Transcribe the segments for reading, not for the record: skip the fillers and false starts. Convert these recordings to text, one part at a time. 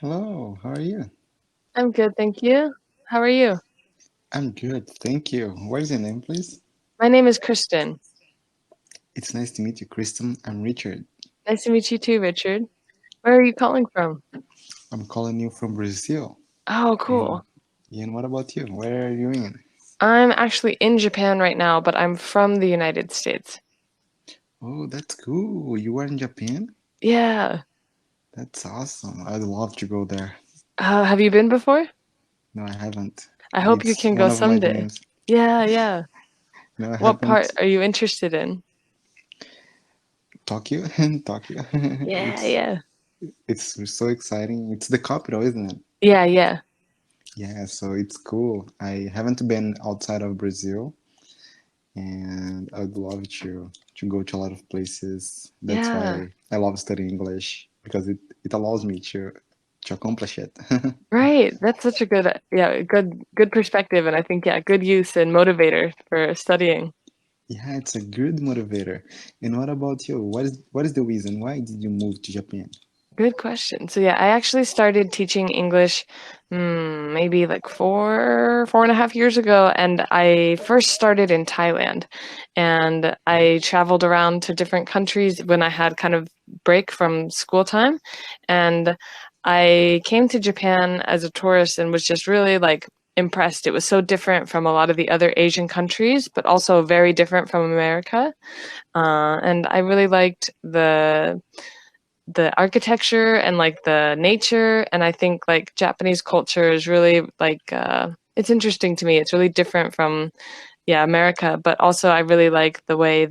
Hello, how are you? I'm good, thank you. How are you? I'm good, thank you. What is your name, please? My name is Krystin. It's nice to meet you, Kristen. I'm Richard. Nice to meet you too, Richard. Where are you calling from? I'm calling you from Brazil. Oh, And cool. what about you? Where are you in? I'm actually in Japan right now, but I'm from the United States. Oh, that's cool. You are in Japan? Yeah. That's awesome. I'd love to go there. Have you been before? No, I haven't. I hope you It's can go one of my someday. dreams. Yeah, yeah. No, I What part haven't. are you interested in? Tokyo? Tokyo. Yeah, It's yeah. it's so exciting. It's the capital, isn't it? Yeah, yeah. Yeah, so it's cool. I haven't been outside of Brazil, and I'd love to go to a lot of places. That's Yeah. why I love studying English because it allows me to accomplish it. Right. That's such a good, yeah, good perspective, and I think, yeah, good use and motivator for studying. Yeah, it's a good motivator. And what about you? What is the reason? Why did you move to Japan? Good question. So yeah, I actually started teaching English maybe like 4.5 years ago, and I first started in Thailand, and I traveled around to different countries when I had kind of break from school time, and I came to Japan as a tourist and was just really like impressed. It was so different from a lot of the other Asian countries, but also very different from America, and I really liked the architecture and like the nature, and I think like Japanese culture is really like it's interesting to me. It's really different from, yeah, America, but also I really like the way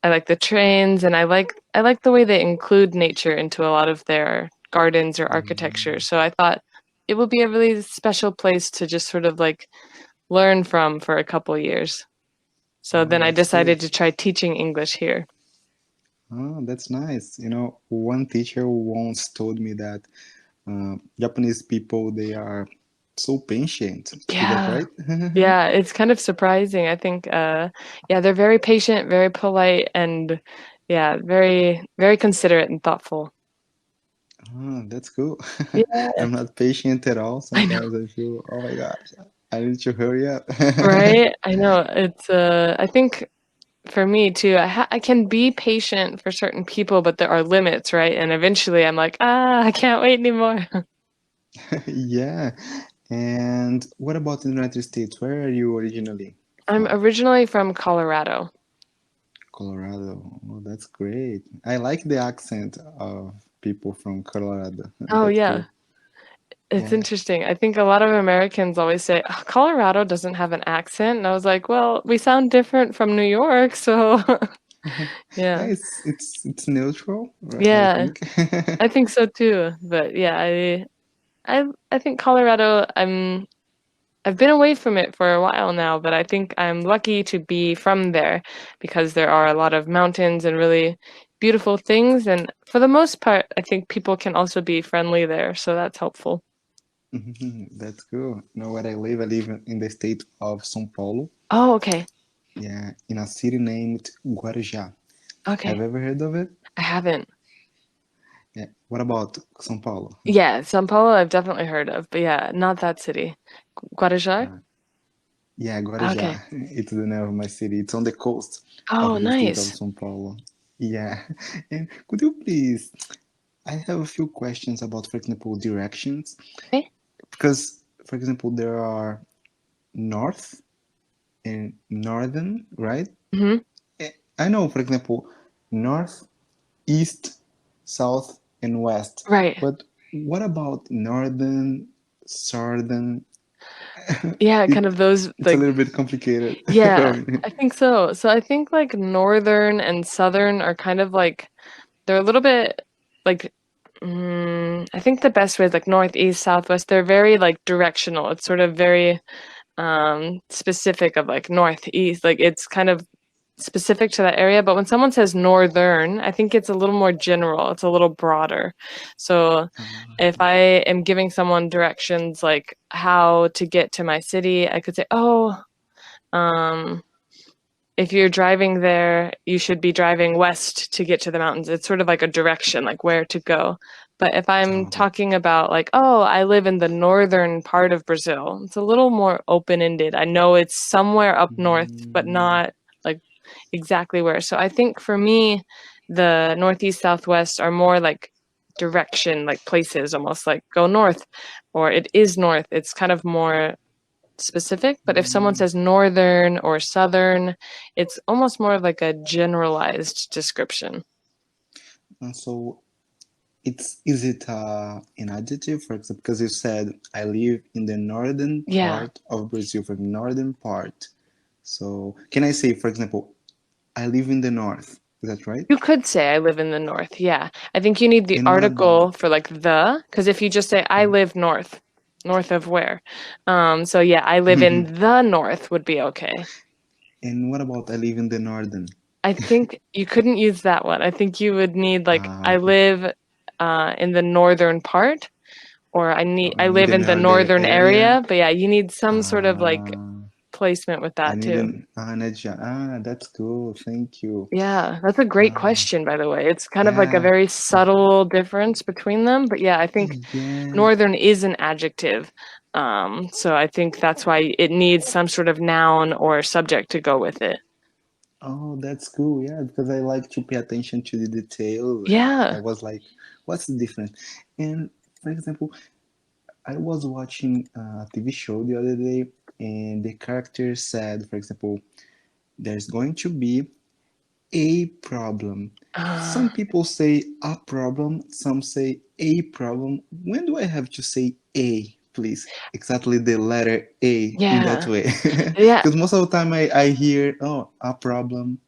I like the trains, and I like the way they include nature into a lot of their gardens or architecture. Mm, So I thought it would be a really special place to just sort of like learn from for a couple years. So oh, then I that's decided great. to try teaching English here. Oh, that's nice. One teacher once told me that Japanese people they are so patient. Is that Yeah. right? Yeah, it's kind of surprising. I think, yeah, they're very patient, very polite, and yeah, very, very considerate and thoughtful. Oh, that's cool. Yeah, I'm not patient at all. I know, Sometimes I feel, oh my gosh, I need to hurry up. right? I know. I think for me too, I can be patient for certain people, but there are limits, right? And eventually I'm like, I can't wait anymore. Yeah. And what about the United States? Where are you originally I'm from? originally from Colorado. Colorado. Oh, that's great. I like the accent of people from Colorado. Oh, That's yeah. cool. It's Yeah. interesting. I think a lot of Americans always say, "Oh, Colorado doesn't have an accent." And I was like, well, we sound different from New York, so Yeah, yeah. it's neutral, right, I Yeah, think. I think so too. But yeah, I think Colorado, I've been away from it for a while now, but I think I'm lucky to be from there because there are a lot of mountains and really beautiful things, and for the most part, I think people can also be friendly there, so that's helpful. That's cool. You know where I live? I live in the state of São Paulo. Oh, okay. Yeah, in a city named Guarujá. Have Okay. you ever heard of it? I haven't. Yeah. What about São Paulo? Yeah, São Paulo I've definitely heard of, but yeah, not that city. Guarujá? Uh, yeah, Okay. Guarujá. It's the name of my city. It's on the coast Oh, of the state of nice. São Paulo. Yeah. And could you please? I have a few questions about, for example, directions. Okay. Because, for example, there are north and northern, right? Hmm. I know, for example, north, east, south, and west. Right. But what about northern, southern? Yeah, kind It of those it's a like, little bit complicated for yeah, me. I think so. So I think like northern and southern are kind of like they're a little bit like I think the best way is like northeast, southwest. They're very like directional. It's sort of very specific of like northeast. Like it's kind of specific to that area, but when someone says northern, I think it's a little more general, it's a little broader. So if I am giving someone directions like how to get to my city, I could say, oh, um, if you're driving there, you should be driving west to get to the mountains. It's sort of like a direction, like where to go. But if I'm Okay. talking about like, oh, I live in the northern part of Brazil, it's a little more open-ended. I know it's somewhere up north, but Mm, not like exactly where. So I think for me, the northeast, southwest are more like direction, like places, almost like go north, or it is north. It's kind of more specific. But if someone mm. says northern or southern, it's almost more of like a generalized description. And so is it an adjective, for example, because you said I live in the northern Yeah. part of Brazil, for the northern part. So can I say, for example, I live in the north? Is that right? You could say I live in the north. Yeah. I think you need the And what about article for like the, because if you just say I live north, north of where? So yeah, I live in the north would be okay. and what about I live in the northern? I think you couldn't use that one. I think you would need like I Okay. live in the northern part, or I In live the in the northern northern area. area. But yeah, you need some sort of like Uh, placement with I that need too. an adjective. That's cool. Thank you. Yeah, that's a great Uh, question, by the way. It's kind of like a yeah. very subtle difference between them. But yeah, I think Yeah. northern is an adjective. So I think that's why it needs some sort of noun or subject to go with it. Oh, that's cool. Yeah, because I like to pay attention to the details, and I Yeah. was like, "What's the difference?" And for example, I was watching a TV show the other day, and the character said, for example, there's going to be a problem. Uh, Some people say a problem, some say a problem. When do I have to say a, please? Exactly the letter A in that yeah. way. Yeah. Because most of the time I hear, oh, a problem,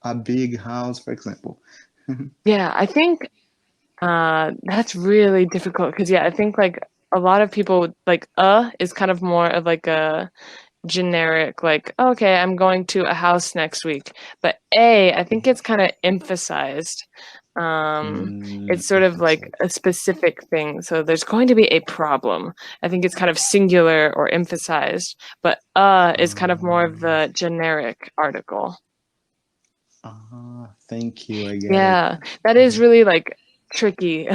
a big house, for example. Yeah. I think that's really difficult because yeah, I think like a lot of people like is kind of more of like a generic like okay, I'm going to a house next week. But I think it's kind of emphasized. It's sort of like Emphasize. a specific thing. So there's going to be a problem. I think it's kind of singular or emphasized, but is kind of more of the generic article. Thank you. I get it. Yeah, that is really like tricky.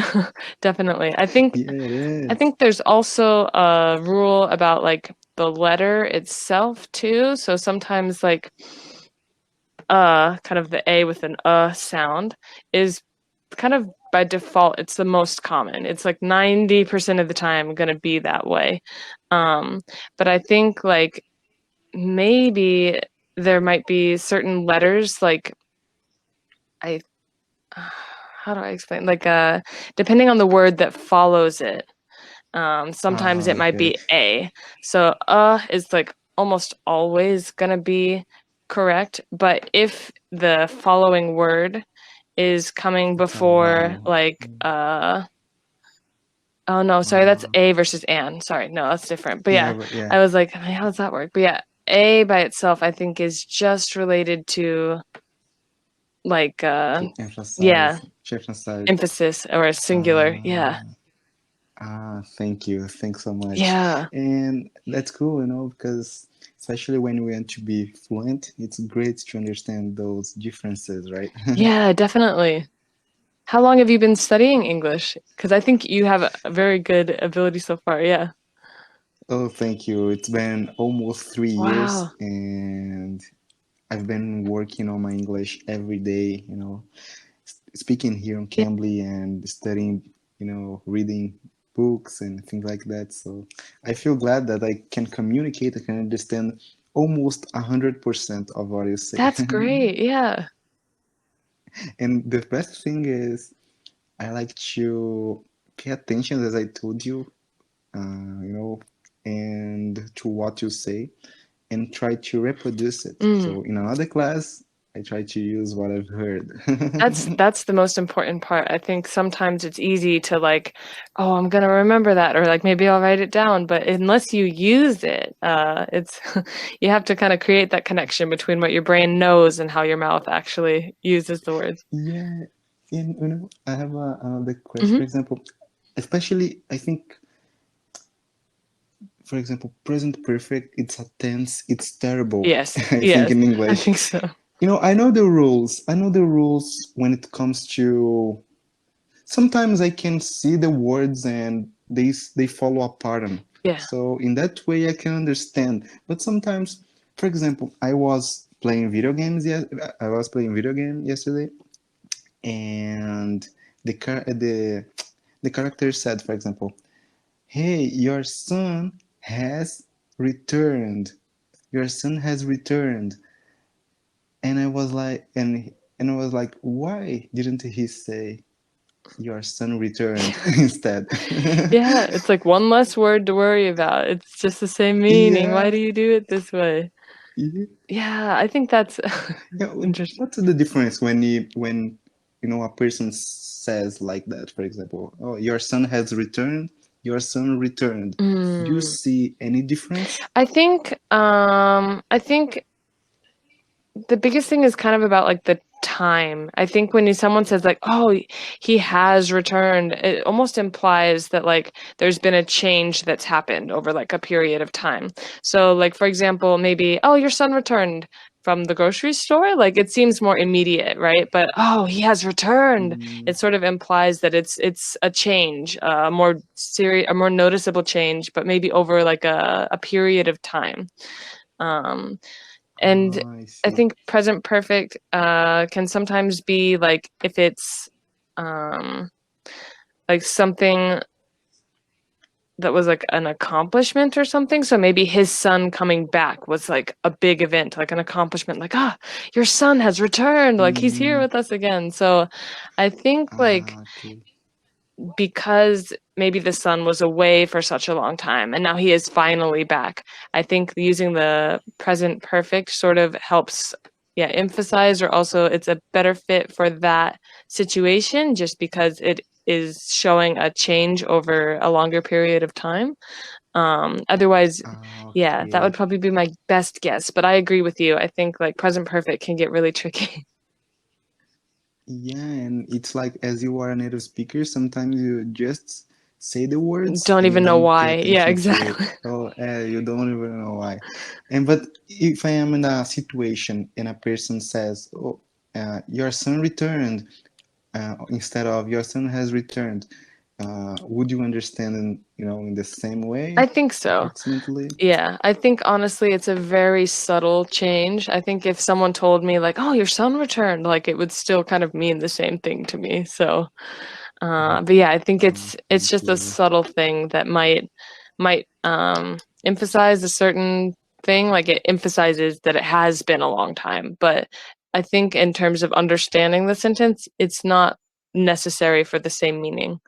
Definitely. Yeah, it I is. think there's also a rule about like the letter itself too. So sometimes like kind of the A with an sound is kind of by default it's the most common. It's like 90% of the time going to be that way. Um but I think like maybe there might be certain letters like I how do I explain? Like depending on the word that follows it. Sometimes it might Okay. be a. So is like almost always gonna be correct, but if the following word is coming It's a before vowel. like oh no, sorry, that's Uh, a versus an. Sorry, no, that's different. But yeah, yeah, but yeah. I was like, how does that work? But yeah, a by itself I think is just related to like To yeah, emphasize. To emphasize. emphasis or singular. Yeah. Uh, thank you. Thanks so much. Yeah. And that's cool, because especially when we want to be fluent, it's great to understand those differences, right? Yeah, definitely. How long have you been studying English? Because I think you have a very good ability so far. Yeah. Oh, thank you. It's been almost 3 years, Wow. and I've been working on my English every day, speaking here on Yeah. Cambly and studying, reading books and things like that. So I feel glad that I can communicate, I can understand almost 100% of what you say. That's great. Yeah. And the best thing is I like to pay attention, as I told you, and to what you say and try to reproduce it. Mm. So in another class, I try to use what I've heard. That's the most important part. I think sometimes it's easy to like, oh, I'm gonna remember that, or like maybe I'll write it down. But unless you use it, it's you have to kind of create that connection between what your brain knows and how your mouth actually uses the words. Yeah, and I have another question. For Hmm. example, especially I think, for example, present perfect. It's a tense. It's terrible. Yes. I think Yes. in I English. think so. I know the rules. I know the rules when it comes to sometimes I can see the words and they follow a pattern. Yeah. So in that way I can understand. But sometimes, for example, I was playing video games. I was playing video game yesterday, and the character said, for example, "Hey, your son has returned. Your son has returned." And I was like, and I was like, why didn't he say your son returned instead? Yeah, it's like one less word to worry about. It's just the same meaning. Yeah, Why do you do it this way? yeah. Yeah, I think that's Yeah, interesting. what's the difference when a person says like that? For example, oh, your son has returned. Your son returned. Do you see any difference? I think the biggest thing is kind of about like the time. I think when someone says like, "Oh, he has returned," it almost implies that like there's been a change that's happened over like a period of time. So like for example, maybe, "Oh, your son returned from the grocery store." Like it seems more immediate, right? But, "Oh, he has returned." It sort of implies that it's a change, a more noticeable change, but maybe over like a period of time. Um and I I see. think present perfect can sometimes be like if it's um, like something that was like an accomplishment or something. So maybe his son coming back was like a big event, like an accomplishment, like, "Ah, your son has returned, like he's here Mm, with us again." So I think like okay. because maybe the son was away for such a long time and now he is finally back. I think using the present perfect sort of helps, yeah, emphasize, or also it's a better fit for that situation just because it is showing a change over a longer period of time. Otherwise, yeah, that would Okay. probably be my best guess. But I agree with you. I think like present perfect can get really tricky. Yeah, and it's like as you are a native speaker, sometimes you just say the words Don't and you even know don't pay why. Yeah, attention to it. exactly. Oh, you don't even know why. And but if I am in a situation and a person says, "Oh, your son returned," instead of "your son has returned," would you understand in the same I way, think so. approximately? Yeah, I think honestly it's a very subtle change. I think if someone told me like, "Oh, your son returned," like it would still kind of mean the same thing to me. So, but yeah, I think it's just a Okay. subtle thing that might emphasize a certain thing. Like it emphasizes that it has been a long time. But I think in terms of understanding the sentence, it's not necessary for the same meaning.